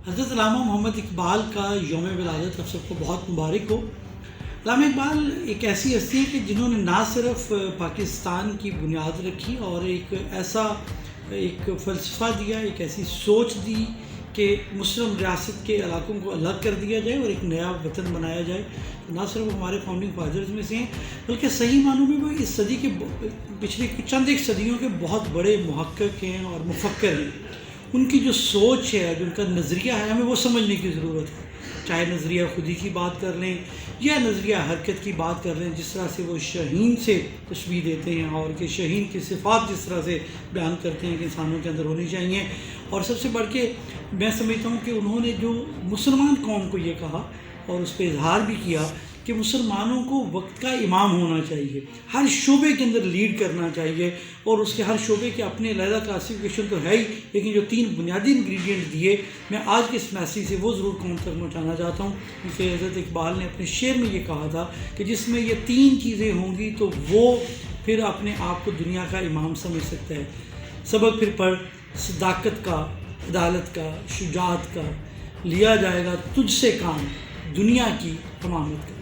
حضرت علامہ محمد اقبال کا یوم ولادت آپ سب کو بہت مبارک ہو۔ علامہ اقبال ایک ایسی ہستی ہے کہ جنہوں نے نہ صرف پاکستان کی بنیاد رکھی اور ایک ایسا فلسفہ دیا، ایک ایسی سوچ دی کہ مسلم ریاست کے علاقوں کو الگ کر دیا جائے اور ایک نیا وطن بنایا جائے۔ نہ صرف ہمارے فاؤنڈنگ فادرز میں سے ہیں بلکہ صحیح معنوں میں وہ اس صدی کے پچھلے چند ایک صدیوں کے بہت بڑے محقق ہیں اور مفکر ہیں۔ ان کی جو سوچ ہے، جو ان کا نظریہ ہے، ہمیں وہ سمجھنے کی ضرورت ہے۔ چاہے نظریہ خودی کی بات کر لیں یا نظریہ حرکت کی بات کر لیں، جس طرح سے وہ شاہین سے تشبیہ دیتے ہیں اور کہ شاہین کی صفات جس طرح سے بیان کرتے ہیں کہ انسانوں کے اندر ہونی چاہیے، اور سب سے بڑھ کے میں سمجھتا ہوں کہ انہوں نے جو مسلمان قوم کو یہ کہا اور اس پہ اظہار بھی کیا کہ مسلمانوں کو وقت کا امام ہونا چاہیے، ہر شعبے کے اندر لیڈ کرنا چاہیے، اور اس کے ہر شعبے کے اپنے علیحدہ کلاسیفیکیشن تو ہے ہی، لیکن جو 3 بنیادی انگریڈینٹ دیے، میں آج کے اس میسیج سے وہ ضرور قوم تک پہنچانا چاہتا ہوں، کیونکہ حضرت اقبال نے اپنے شعر میں یہ کہا تھا کہ جس میں یہ 3 چیزیں ہوں گی تو وہ پھر اپنے آپ کو دنیا کا امام سمجھ سکتا ہے۔ سبق پھر پڑھ، صداقت کا، عدالت کا، شجاعت کا، لیا جائے گا تجھ سے کام، دنیا کی امامت کا۔